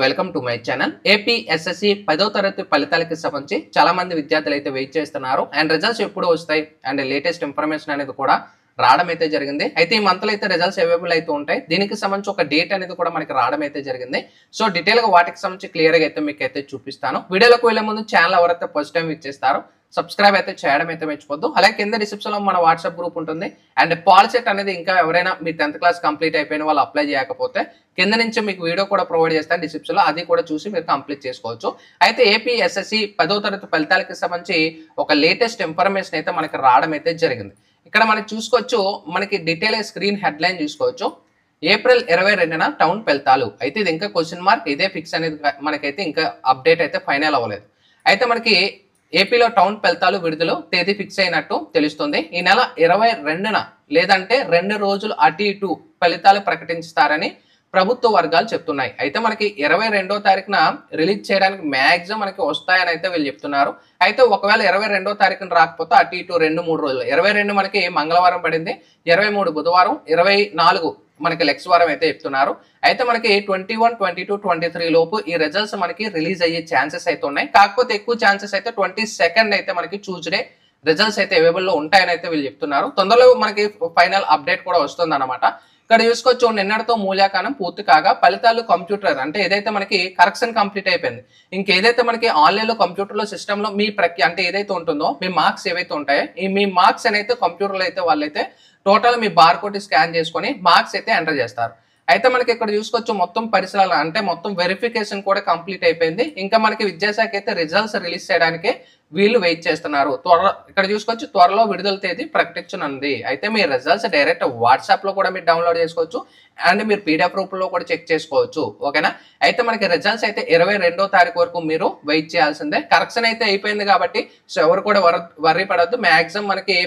Welcome to my channel. AP SSC 10వ తరగతి ఫలితాలకి సంబంధించి చాలా మంది విద్యార్థులు అయితే వెయిట్ చేస్తున్నారు. అండ్ రిజల్ట్స్ ఎప్పుడు వస్తాయి అండ్ లేటెస్ట్ ఇన్ఫర్మేషన్ అనేది కూడా రావడం అయితే జరిగింది. అయితే ఈ మంత్ లో అయితే రిజల్ట్స్ అవైలబుల్ అయితే ఉంటాయి. దీనికి సంబంధించి ఒక డేట్ అనేది కూడా మనకి రావడం అయితే జరిగింది. సో డీటెయిల్ గా వాటికి సంబంధించి క్లియర్ గా అయితే మీకు అయితే చూపిస్తాను. వీడియోలోకి వెళ్లే ముందు ఛానల్ ఎవరైతే ఫస్ట్ టైం ఇచ్చేస్తారో సబ్స్క్రైబ్ అయితే చేయడం అయితే మర్చిపోద్దు. అలాగే కింద డిస్క్రిప్షన్ లో మన వాట్సాప్ గ్రూప్ ఉంటుంది. అండ్ పాలిసెట్ అనేది ఇంకా ఎవరైనా మీ 10th క్లాస్ కంప్లీట్ అయిపోయిన వాళ్ళు అప్లై చేయకపోతే కింద నుంచి మీకు వీడియో కూడా ప్రొవైడ్ చేస్తాను డిస్క్రిప్షన్ లో, అది కూడా చూసి మీరు కంప్లీట్ చేసుకోవచ్చు. అయితే ఏపీ ఎస్ఎస్సి 10వ తరగతి ఫలితాలకి సంబంధించి ఒక లేటెస్ట్ ఇన్ఫర్మేషన్ అయితే మనకి రావడం అయితే జరిగింది. ఇక్కడ మనకి చూసుకోవచ్చు, మనకి డీటెయిల్ స్క్రీన్ హెడ్లైన్ చూసుకోవచ్చు. ఏప్రిల్ 22న టౌన్ ఫలితాలు. అయితే ఇది ఇంకా క్వశ్చన్ మార్క్, ఇదే ఫిక్స్ అనేది మనకైతే ఇంకా అప్డేట్ అయితే ఫైనల్ అవ్వలేదు. అయితే మనకి ఏపీలో టౌన్ ఫలితాలు విడుదల తేదీ ఫిక్స్ అయినట్టు తెలుస్తుంది. ఈ నెల 22న లేదంటే 2 రోజులు అటు ఇటు ఫలితాలు ప్రకటిస్తారని ప్రభుత్వ వర్గాలు చెప్తున్నాయి. అయితే మనకి 22వ తారీఖున రిలీజ్ చేయడానికి మ్యాక్సిమం మనకి వస్తాయని అయితే వీళ్ళు చెప్తున్నారు. అయితే ఒకవేళ 22వ తారీఖున రాకపోతే అటు ఇటు 2-3 రోజులు, 22 మనకి మంగళవారం పడింది, 23 బుధవారం, 24 మనకి నెక్స్ట్ వారం అయితే చెప్తున్నారు. అయితే మనకి 21, 22, 23 లోపు ఈ రిజల్ట్స్ మనకి రిలీజ్ అయ్యే ఛాన్సెస్ అయితే ఉన్నాయి. కాకపోతే ఎక్కువ ఛాన్సెస్ అయితే 22nd అయితే మనకి ట్యూస్డే రిజల్ట్స్ అయితే అవైలబుల్ లో ఉంటాయని అయితే వీళ్ళు చెప్తున్నారు. తొందరలో మనకి ఫైనల్ అప్డేట్ కూడా వస్తుంది అనమాట. ఇక్కడ చూసుకోవచ్చు, నిన్నటితో మూల్యాంకనం పూర్తి కాగా ఫలితాలు కంప్యూటర్ అంటే ఏదైతే మనకి కరెక్షన్ కంప్లీట్ అయిపోయింది. ఇంకేదైతే మనకి ఆన్లైన్ లో కంప్యూటర్ లో సిస్టమ్ లో మీ అంటే ఏదైతే ఉంటుందో మీ మార్క్స్ ఏవైతే ఉంటాయో ఈ మీ మార్క్స్ అయితే కంప్యూటర్ లో అయితే వాళ్ళైతే టోటల్ మీ బార్ కోడ్ స్కాన్ చేసుకొని మార్క్స్ అయితే ఎంటర్ చేస్తారు. అయితే మనకి ఇక్కడ చూసుకోవచ్చు, మొత్తం పరిసరాలు అంటే మొత్తం వెరిఫికేషన్ కూడా కంప్లీట్ అయిపోయింది. ఇంకా మనకి విద్యాశాఖ అయితే రిజల్ట్స్ రిలీజ్ చేయడానికి వీళ్ళు వెయిట్ చేస్తున్నారు. ఇక్కడ చూసుకోవచ్చు, త్వరలో విడుదల తేదీ ప్రకటించనుంది. అయితే మీ రిజల్ట్స్ డైరెక్ట్ వాట్సాప్ లో కూడా మీరు డౌన్లోడ్ చేసుకోవచ్చు అండ్ మీరు పీడిఎఫ్ రూపంలో కూడా చెక్ చేసుకోవచ్చు. ఓకేనా? అయితే మనకి రిజల్ట్స్ అయితే 22వ తారీఖు వరకు మీరు వెయిట్ చేయాల్సిందే. కరెక్షన్ అయితే అయిపోయింది కాబట్టి సో ఎవరు కూడా వర్రీ పడద్దు. మాక్సిమం మనకి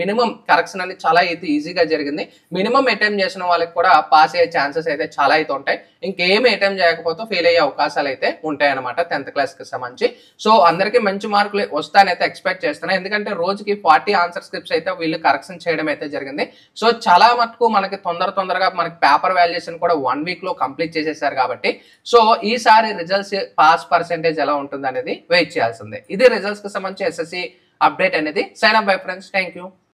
మినిమం కరెక్షన్ అనేది చాలా అయితే ఈజీగా జరిగింది. మినిమం అటెంప్ట్ చేసిన వాళ్ళకి కూడా పాస్ అయ్యే ఛాన్సెస్ అయితే చాలా అయితే ఉంటాయి. ఇంకేమి అటెంప్ట్ చేయకపోతే ఫెయిల్ అయ్యే అవకాశాలు అయితే ఉంటాయి అనమాట 10th క్లాస్ కి సంబంధించి. సో అందరికీ మంచి మార్కులు వస్తానైతే ఎక్స్పెక్ట్ చేస్తున్నాను. ఎందుకంటే రోజుకి 40 ఆన్సర్ స్క్రిప్ట్స్ అయితే వీళ్ళు కరెక్షన్ చేయడం అయితే జరిగింది. సో చాలా మటుకు మనకి తొందరగా మనకి పేపర్ వాల్యుయేషన్ కూడా 1 వీక్ లో కంప్లీట్ చేసేసారు కాబట్టి సో ఈసారి రిజల్ట్స్ పాస్ పర్సెంటేజ్ ఎలా ఉంటుంది అనేది వెయిట్ చేయాల్సిందే. ఇది రిజల్ట్స్ కి సంబంధించి ఎస్ఎస్సి అప్డేట్ అనేది. Sign up bye friends. Thank you.